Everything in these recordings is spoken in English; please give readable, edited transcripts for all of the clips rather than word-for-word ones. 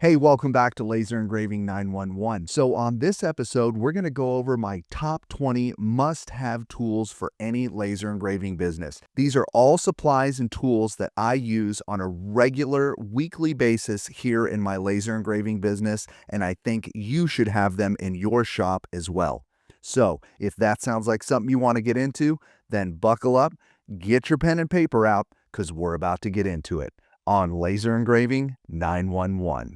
Hey, welcome back to Laser Engraving 911. So on this episode, we're going to go over my top 20 must-have tools for any laser engraving business. These are all supplies and tools that I use on a regular weekly basis here in my laser engraving business, and I think you should have them in your shop as well. So if that sounds like something you want to get into, then buckle up, get your pen and paper out, because we're about to get into it on Laser Engraving 911.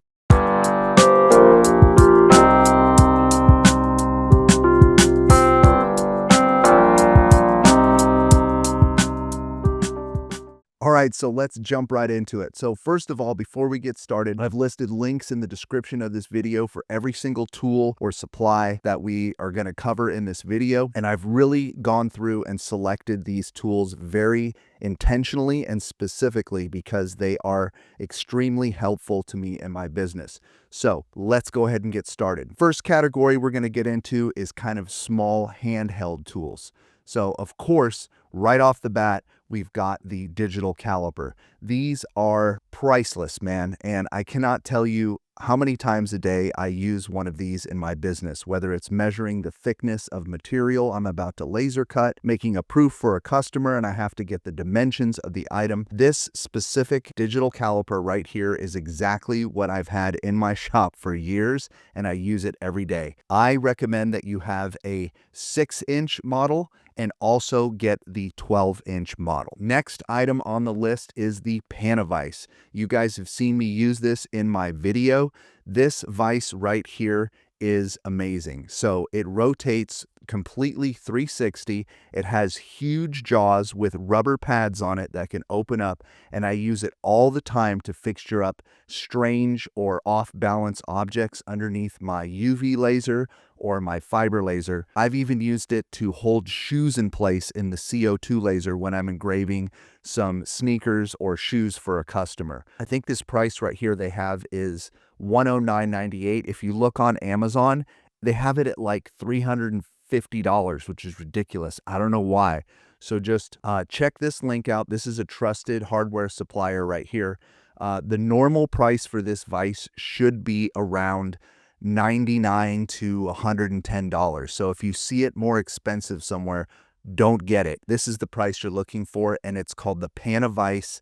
All right, so let's jump right into it. So first of all, before we get started, I've listed links in the description of this video for every single tool or supply that we are going to cover in this video. And I've really gone through and selected these tools very intentionally and specifically because they are extremely helpful to me in my business. So let's go ahead and get started. First category we're going to get into is kind of small handheld tools. So of course, right off the bat, we've got the digital caliper. These are priceless, man, and I cannot tell you how many times a day I use one of these in my business, whether it's measuring the thickness of material I'm about to laser cut, making a proof for a customer, and I have to get the dimensions of the item. This specific digital caliper right here is exactly what I've had in my shop for years, and I use it every day. I recommend that you have a 6-inch model and also get the 12-inch model. Next item on the list is the Panavise. You guys have seen me use this in my video. This vise right here is amazing. So it rotates completely 360. It has huge jaws with rubber pads on it that can open up, and I use it all the time to fixture up strange or off-balance objects underneath my UV laser or my fiber laser. I've even used it to hold shoes in place in the CO2 laser when I'm engraving some sneakers or shoes for a customer. I think this price right here they have is $109.98. If you look on Amazon, they have it at like $350, which is ridiculous. I don't know why. So just check this link out. This is a trusted hardware supplier right here. The normal price for this vise should be around $99 to $110. So if you see it more expensive somewhere, don't get it. This is the price you're looking for, and it's called the Panavise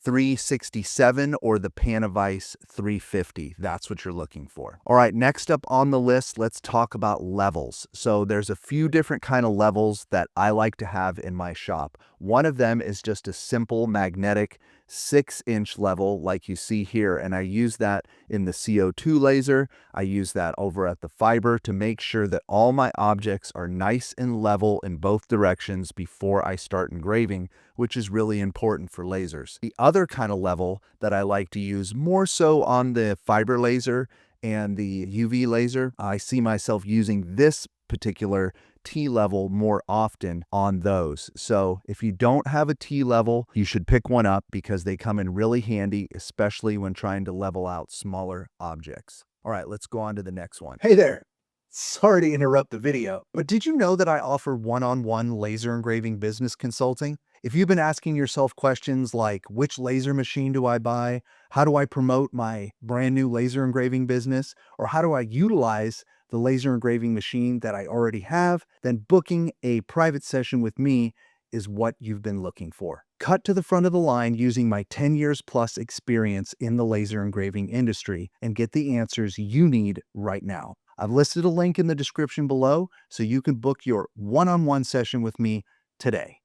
367 or the Panavise 350. That's what you're looking for. All right, next up on the list, let's talk about levels. So there's a few different kind of levels that I like to have in my shop. One of them is just a simple magnetic 6-inch level like you see here, and I use that in the CO2 laser. I use that over at the fiber to make sure that all my objects are nice and level in both directions before I start engraving, which is really important for lasers. The other kind of level that I like to use more so on the fiber laser and the UV laser, I see myself using this particular T level more often on those. So if you don't have a T level, you should pick one up because they come in really handy, especially when trying to level out smaller objects. All right, let's go on to the next one. Hey there. Sorry to interrupt the video, but did you know that I offer one-on-one laser engraving business consulting? If you've been asking yourself questions like, which laser machine do I buy? How do I promote my brand new laser engraving business? Or how do I utilize the laser engraving machine that I already have? Then booking a private session with me is what you've been looking for. Cut to the front of the line using my 10 years plus experience in the laser engraving industry and get the answers you need right now. I've listed a link in the description below so you can book your one-on-one session with me today.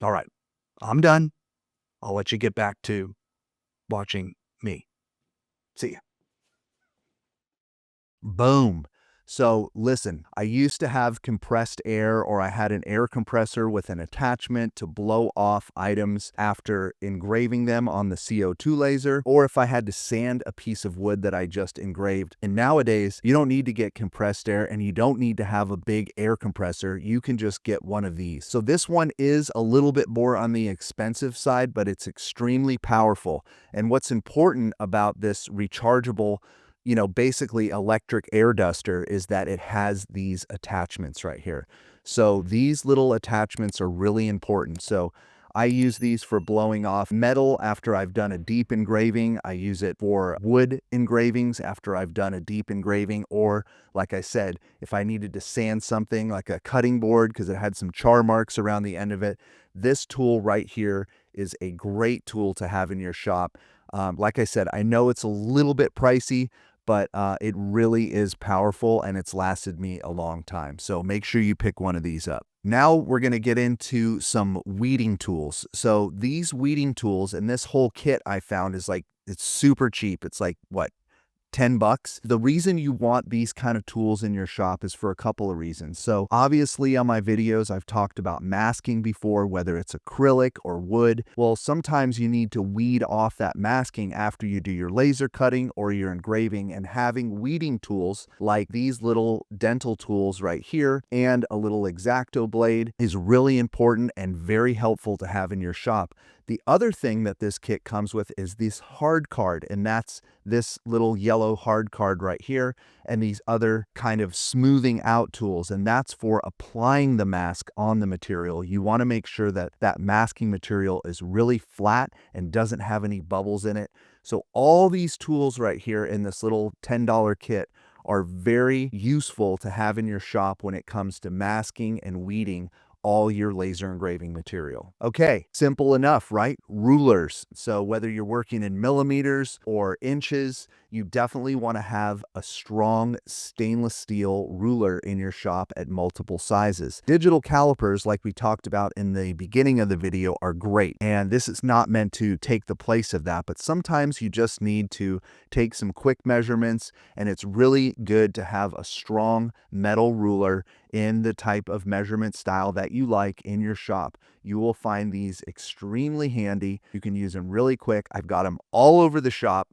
All right, I'm done. I'll let you get back to watching me. See ya. Boom. So listen, I used to have compressed air, or I had an air compressor with an attachment to blow off items after engraving them on the CO2 laser, or if I had to sand a piece of wood that I just engraved. And nowadays, you don't need to get compressed air and you don't need to have a big air compressor. You can just get one of these. So this one is a little bit more on the expensive side, but it's extremely powerful. And what's important about this rechargeable basically electric air duster is that it has these attachments right here. So these little attachments are really important. So I use these for blowing off metal after I've done a deep engraving. I use it for wood engravings after I've done a deep engraving, or like I said, if I needed to sand something like a cutting board because it had some char marks around the end of it, this tool right here is a great tool to have in your shop. Like I said, I know it's a little bit pricey, but it really is powerful and it's lasted me a long time. So make sure you pick one of these up. Now we're going to get into some weeding tools. So these weeding tools and this whole kit I found is like, it's super cheap. It's like, what, $10. The reason you want these kind of tools in your shop is for a couple of reasons. So obviously on my videos, I've talked about masking before, whether it's acrylic or wood. Well, sometimes you need to weed off that masking after you do your laser cutting or your engraving, and having weeding tools like these little dental tools right here and a little X-Acto blade is really important and very helpful to have in your shop. The other thing that this kit comes with is this hard card, and that's this little yellow hard card right here, and these other kind of smoothing out tools, and that's for applying the mask on the material. You want to make sure that that masking material is really flat and doesn't have any bubbles in it. So all these tools right here in this little $10 kit are very useful to have in your shop when it comes to masking and weeding all your laser engraving material. Okay, simple enough, right? Rulers. So whether you're working in millimeters or inches, you definitely want to have a strong stainless steel ruler in your shop at multiple sizes. Digital calipers, like we talked about in the beginning of the video, are great. And this is not meant to take the place of that, but sometimes you just need to take some quick measurements, and it's really good to have a strong metal ruler in the type of measurement style that you like in your shop. You will find these extremely handy. You can use them really quick. I've got them all over the shop,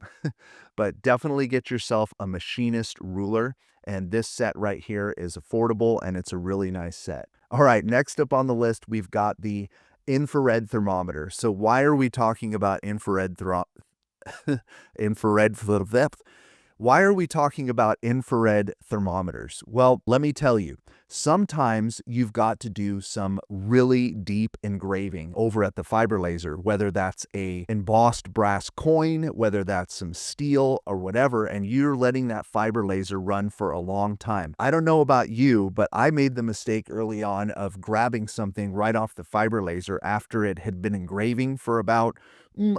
but definitely get yourself a Machinist ruler. And this set right here is affordable and it's a really nice set. All right, next up on the list, we've got the infrared thermometer. So why are we talking about Why are we talking about infrared thermometers? Well, let me tell you, sometimes you've got to do some really deep engraving over at the fiber laser, whether that's a embossed brass coin, whether that's some steel or whatever, and you're letting that fiber laser run for a long time. I don't know about you, but I made the mistake early on of grabbing something right off the fiber laser after it had been engraving for about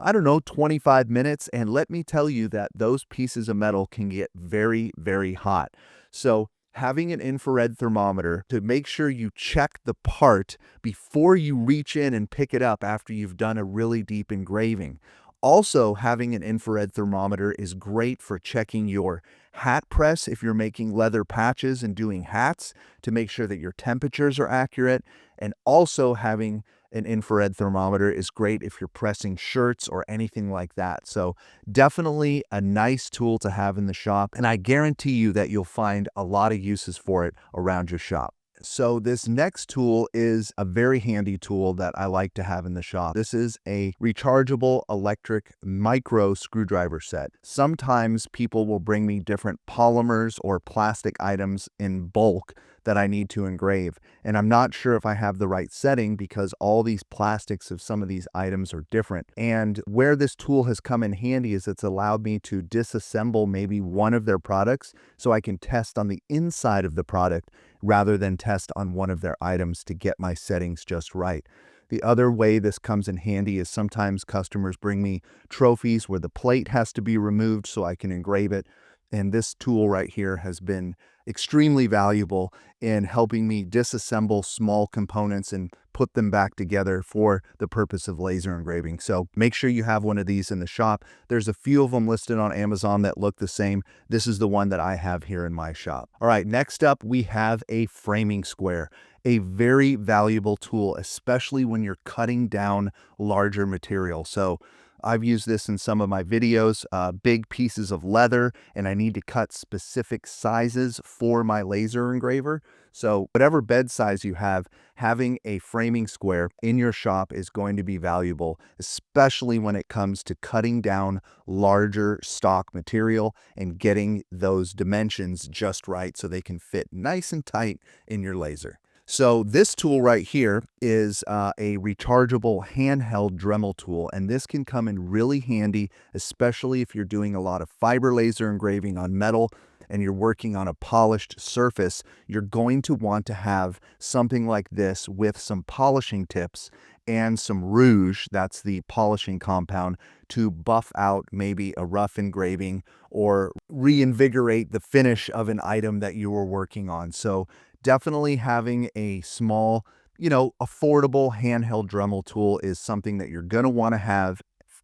I don't know, 25 minutes. And let me tell you that those pieces of metal can get very, very hot. So having an infrared thermometer to make sure you check the part before you reach in and pick it up after you've done a really deep engraving. Also, having an infrared thermometer is great for checking your hat press if you're making leather patches and doing hats to make sure that your temperatures are accurate. And also having an infrared thermometer is great if you're pressing shirts or anything like that. So definitely a nice tool to have in the shop. And I guarantee you that you'll find a lot of uses for it around your shop. So this next tool is a very handy tool that I like to have in the shop. This is a rechargeable electric micro screwdriver set. Sometimes people will bring me different polymers or plastic items in bulk that I need to engrave. And I'm not sure if I have the right setting because all these plastics of some of these items are different. And where this tool has come in handy is it's allowed me to disassemble maybe one of their products so I can test on the inside of the product rather than test on one of their items to get my settings just right. The other way this comes in handy is sometimes customers bring me trophies where the plate has to be removed so I can engrave it. And this tool right here has been extremely valuable in helping me disassemble small components and put them back together for the purpose of laser engraving. So make sure you have one of these in the shop. There's a few of them listed on Amazon that look the same. This is the one that I have here in my shop. All right, next up we have a framing square. A very valuable tool, especially when you're cutting down larger material. So I've used this in some of my videos, big pieces of leather, and I need to cut specific sizes for my laser engraver. So whatever bed size you have, having a framing square in your shop is going to be valuable, especially when it comes to cutting down larger stock material and getting those dimensions just right so they can fit nice and tight in your laser. So this tool right here is a rechargeable handheld Dremel tool, and this can come in really handy, especially if you're doing a lot of fiber laser engraving on metal and you're working on a polished surface. You're going to want to have something like this with some polishing tips and some rouge, that's the polishing compound, to buff out maybe a rough engraving or reinvigorate the finish of an item that you were working on. So definitely having a small, affordable handheld Dremel tool is something that you're going to want to have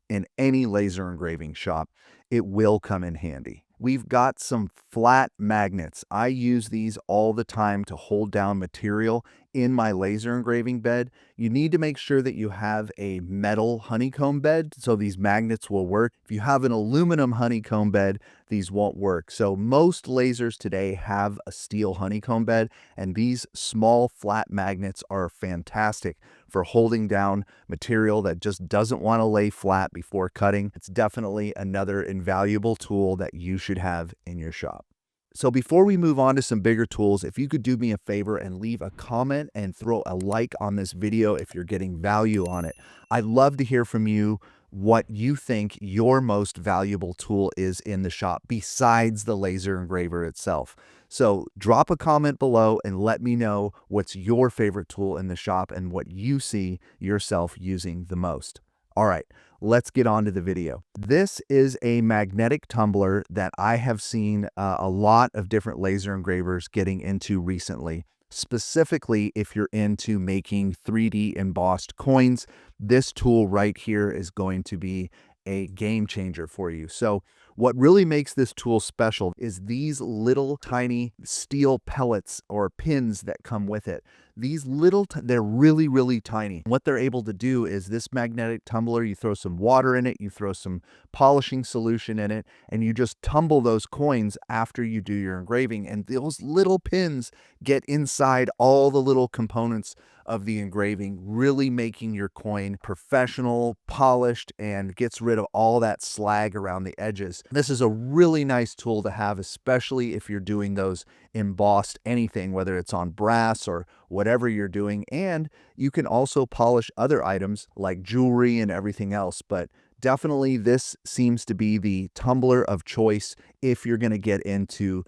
in any laser engraving shop. It will come in handy. We've got some flat magnets. I use these all the time to hold down material in my laser engraving bed. You need to make sure that you have a metal honeycomb bed so these magnets will work. If you have an aluminum honeycomb bed, these won't work. So most lasers today have a steel honeycomb bed, and these small flat magnets are fantastic for holding down material that just doesn't want to lay flat before cutting. It's definitely another invaluable tool that you should have in your shop. So before we move on to some bigger tools, if you could do me a favor and leave a comment and throw a like on this video if you're getting value on it. I'd love to hear from you what you think your most valuable tool is in the shop besides the laser engraver itself. So drop a comment below and let me know what's your favorite tool in the shop and what you see yourself using the most. All right, let's get on to the video. This is a magnetic tumbler that I have seen a lot of different laser engravers getting into recently. Specifically, if you're into making 3D embossed coins, this tool right here is going to be a game changer for you. So what really makes this tool special is these little tiny steel pellets or pins that come with it. These they're really, really tiny. What they're able to do is this magnetic tumbler, you throw some water in it, you throw some polishing solution in it, and you just tumble those coins after you do your engraving. And those little pins get inside all the little components of the engraving, really making your coin professional, polished, and gets rid of all that slag around the edges. This is a really nice tool to have, especially if you're doing those embossed anything, whether it's on brass or whatever you're doing. And you can also polish other items like jewelry and everything else. But definitely this seems to be the tumbler of choice if you're going to get into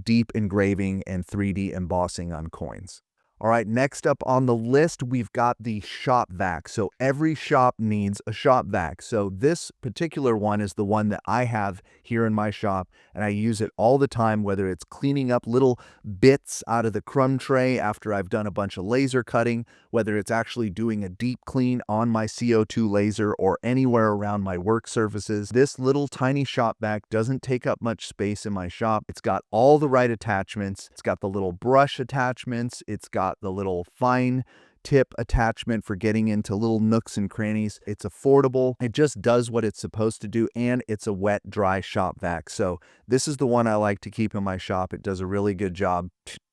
deep engraving and 3D embossing on coins. All right, next up on the list, we've got the shop vac. So every shop needs a shop vac. So this particular one is the one that I have here in my shop, and I use it all the time, whether it's cleaning up little bits out of the crumb tray after I've done a bunch of laser cutting, whether it's actually doing a deep clean on my CO2 laser or anywhere around my work surfaces. This little tiny shop vac doesn't take up much space in my shop. It's got all the right attachments. It's got the little brush attachments. It's got the little fine tip attachment for getting into little nooks and crannies. It's affordable. It just does what it's supposed to do, and it's a wet, dry shop vac. So this is the one I like to keep in my shop. It does a really good job.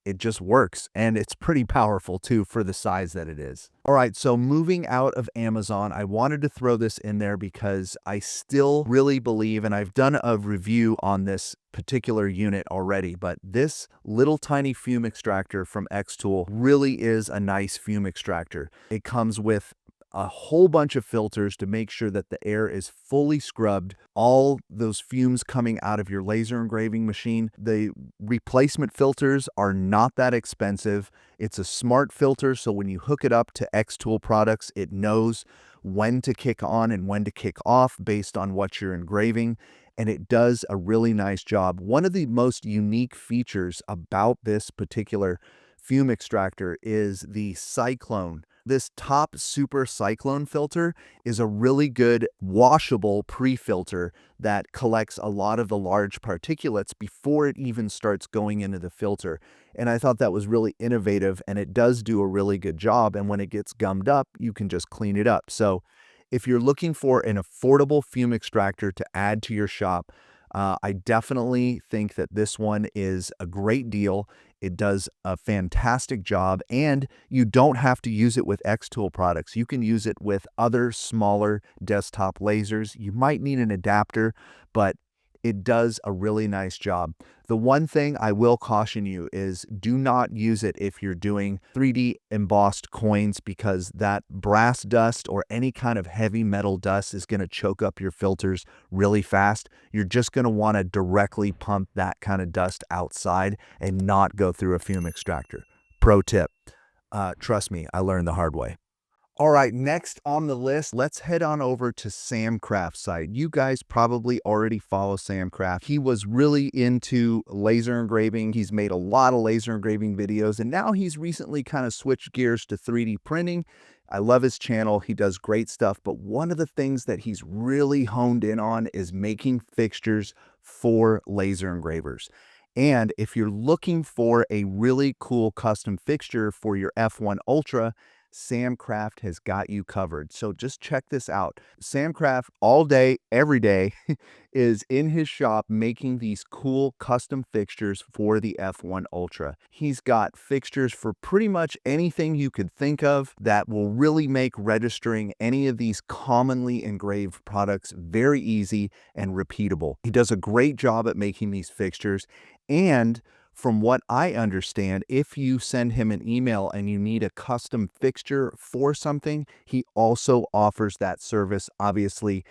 It just works, and it's pretty powerful too for the size that it is. All right, so moving out of Amazon, I wanted to throw this in there because I still really believe, and I've done a review on this particular unit already, but this little tiny fume extractor from Xtool really is a nice fume extractor. It comes with a whole bunch of filters to make sure that the air is fully scrubbed, all those fumes coming out of your laser engraving machine. The replacement filters are not that expensive. It's a smart filter, so when you hook it up to Xtool products, it knows when to kick on and when to kick off based on what you're engraving, and it does a really nice job. One of the most unique features about this particular fume extractor is the cyclone. This top super cyclone filter is a really good washable pre-filter that collects a lot of the large particulates before it even starts going into the filter. And I thought that was really innovative, and it does do a really good job. And when it gets gummed up, you can just clean it up. So if you're looking for an affordable fume extractor to add to your shop, I definitely think that this one is a great deal. It does a fantastic job, and you don't have to use it with Xtool products. You can use it with other smaller desktop lasers. You might need an adapter, but it does a really nice job. The one thing I will caution you is do not use it if you're doing 3D embossed coins, because that brass dust or any kind of heavy metal dust is going to choke up your filters really fast. You're just going to want to directly pump that kind of dust outside and not go through a fume extractor. Pro tip. Trust me, I learned the hard way. All right, next on the list, let's head on over to Sam Craft's site. You guys probably already follow Sam Craft. He was really into laser engraving. He's made a lot of laser engraving videos, and now he's recently kind of switched gears to 3D printing. I love his channel. He does great stuff, but one of the things that he's really honed in on is making fixtures for laser engravers. And if you're looking for a really cool custom fixture for your F1 Ultra, Sam Craft has got you covered. So just check this out. Sam Craft all day, every day is in his shop making these cool custom fixtures for the F1 Ultra. He's got fixtures for pretty much anything you could think of that will really make registering any of these commonly engraved products very easy and repeatable. He does a great job at making these fixtures, and from what I understand, if you send him an email and you need a custom fixture for something, he also offers that service. Obviously,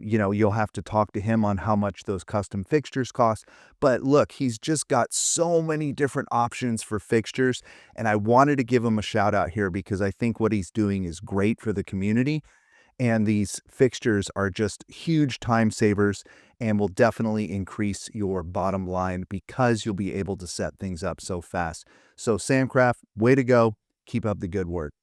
you'll have to talk to him on how much those custom fixtures cost. But look, he's just got so many different options for fixtures, and I wanted to give him a shout out here because I think what he's doing is great for the community. And these fixtures are just huge time savers and will definitely increase your bottom line because you'll be able to set things up so fast. So Sam Craft, way to go. Keep up the good work.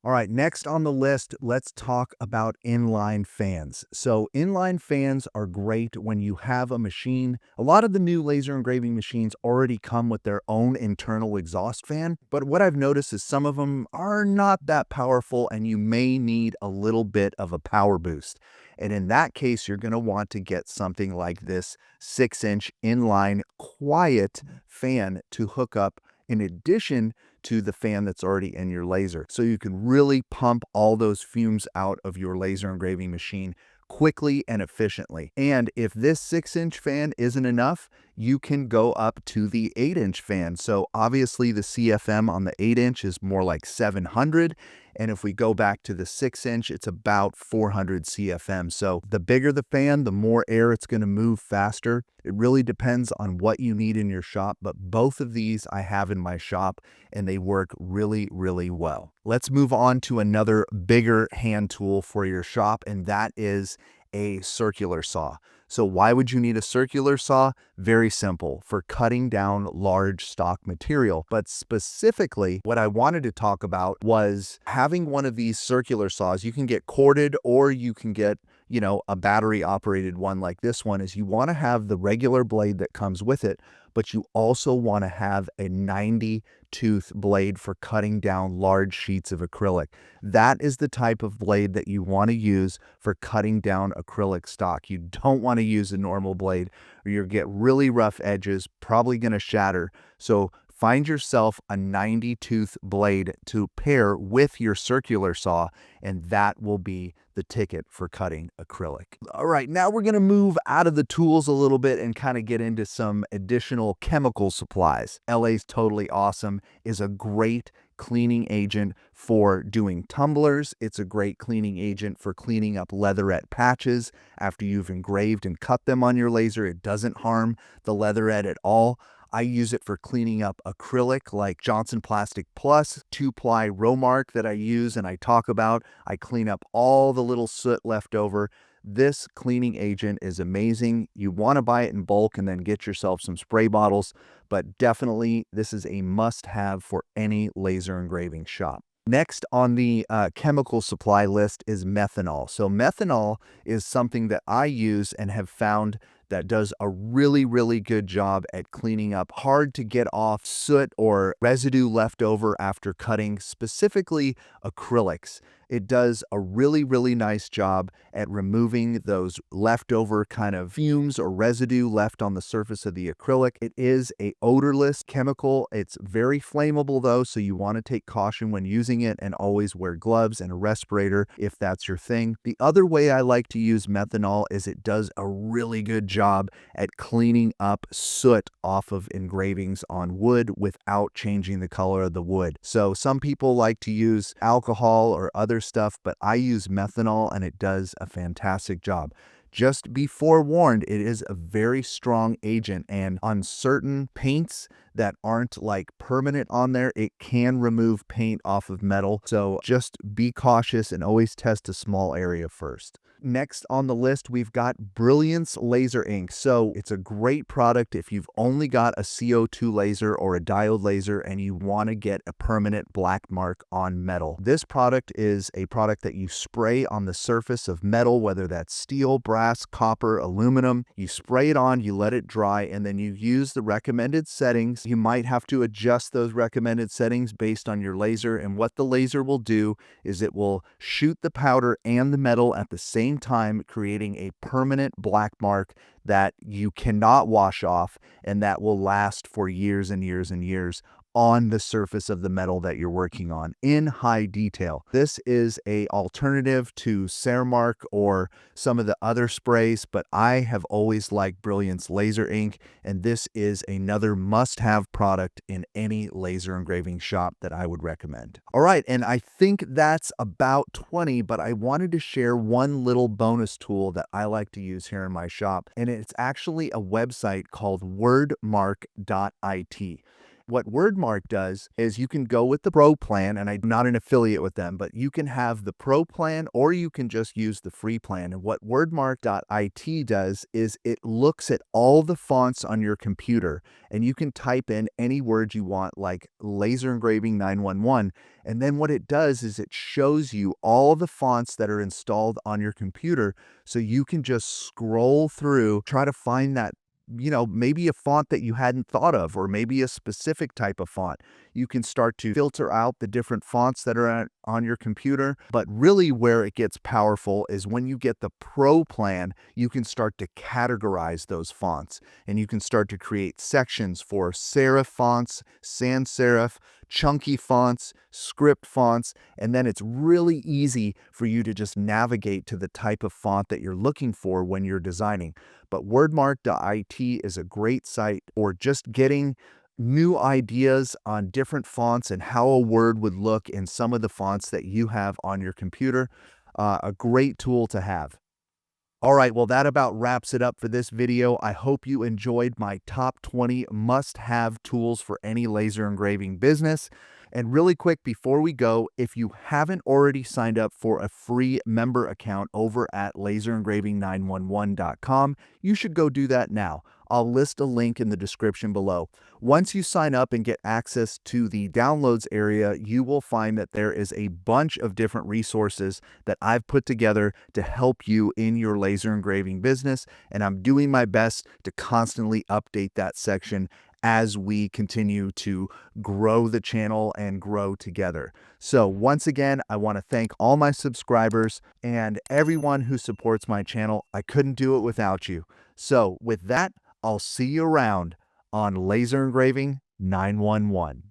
All right, next on the list, let's talk about inline fans. So inline fans are great when you have a machine. A lot of the new laser engraving machines already come with their own internal exhaust fan, but what I've noticed is some of them are not that powerful and you may need a little bit of a power boost. And in that case, you're going to want to get something like this 6-inch inline quiet fan to hook up in addition to the fan that's already in your laser. So you can really pump all those fumes out of your laser engraving machine quickly and efficiently. And if this 6-inch fan isn't enough, you can go up to the 8-inch fan. So obviously the CFM on the 8-inch is more like 700. And if we go back to the 6-inch, it's about 400 CFM. So the bigger the fan, the more air it's going to move faster. It really depends on what you need in your shop, but both of these I have in my shop and they work really, really well. Let's move on to another bigger hand tool for your shop, and that is a circular saw. So why would you need a circular saw? Very simple, for cutting down large stock material. But specifically, what I wanted to talk about was having one of these circular saws. You can get corded or you can get, a battery operated one like this one. Is you want to have the regular blade that comes with it, but you also want to have a 90 tooth blade for cutting down large sheets of acrylic. That is the type of blade that you want to use for cutting down acrylic stock. You don't want to use a normal blade or you'll get really rough edges, probably going to shatter. So find yourself a 90 tooth blade to pair with your circular saw, and that will be the ticket for cutting acrylic. All right, now we're going to move out of the tools a little bit and kind of get into some additional chemical supplies. LA's Totally Awesome is a great cleaning agent for doing tumblers. It's a great cleaning agent for cleaning up leatherette patches after you've engraved and cut them on your laser. It doesn't harm the leatherette at all. I use it for cleaning up acrylic like Johnson Plastic Plus 2-ply Romark that I use and I talk about. I clean up all the little soot left over. This cleaning agent is amazing. You want to buy it in bulk and then get yourself some spray bottles, but definitely this is a must-have for any laser engraving shop. Next on the chemical supply list is methanol. So methanol is something that I use and have found that does a really, really good job at cleaning up hard to get off soot or residue left over after cutting, specifically acrylics. It does a really, really nice job at removing those leftover kind of fumes or residue left on the surface of the acrylic. It is a odorless chemical. It's very flammable though, so you want to take caution when using it and always wear gloves and a respirator if that's your thing. The other way I like to use methanol is it does a really good job at cleaning up soot off of engravings on wood without changing the color of the wood. So some people like to use alcohol or other stuff, but I use methanol and it does a fantastic job. Just be forewarned, it is a very strong agent, and on certain paints that aren't like permanent on there, it can remove paint off of metal. So just be cautious and always test a small area first. Next on the list, we've got Brilliance Laser Ink. So it's a great product if you've only got a CO2 laser or a diode laser and you want to get a permanent black mark on metal. This product is a product that you spray on the surface of metal, whether that's steel, brass, copper, aluminum. You spray it on, you let it dry, and then you use the recommended settings. You might have to adjust those recommended settings based on your laser, and what the laser will do is it will shoot the powder and the metal at the same time, creating a permanent black mark that you cannot wash off and that will last for years and years and years on the surface of the metal that you're working on in high detail. This is a alternative to Ceramark or some of the other sprays, but I have always liked Brilliance Laser Ink, and this is another must-have product in any laser engraving shop that I would recommend. All right, and I think that's about 20, but I wanted to share one little bonus tool that I like to use here in my shop, and it's actually a website called wordmark.it. What Wordmark does is you can go with the Pro plan, and I'm not an affiliate with them, but you can have the Pro plan or you can just use the free plan. And what Wordmark.it does is it looks at all the fonts on your computer, and you can type in any word you want, like laser engraving 911. And then what it does is it shows you all the fonts that are installed on your computer, so you can just scroll through, try to find that, maybe a font that you hadn't thought of, or maybe a specific type of font. You can start to filter out the different fonts that are on your computer. But really where it gets powerful is when you get the Pro plan, you can start to categorize those fonts, and you can start to create sections for serif fonts, sans serif, chunky fonts, script fonts, and then it's really easy for you to just navigate to the type of font that you're looking for when you're designing. But wordmark.it is a great site for just getting new ideas on different fonts and how a word would look in some of the fonts that you have on your computer. A great tool to have. All right, well, that about wraps it up for this video. I hope you enjoyed my top 20 must-have tools for any laser engraving business. And really quick, before we go, if you haven't already signed up for a free member account over at laserengraving911.com, you should go do that now. I'll list a link in the description below. Once you sign up and get access to the downloads area, you will find that there is a bunch of different resources that I've put together to help you in your laser engraving business, and I'm doing my best to constantly update that section as we continue to grow the channel and grow together. So once again, I want to thank all my subscribers and everyone who supports my channel. I couldn't do it without you. So with that, I'll see you around on Laser Engraving 911.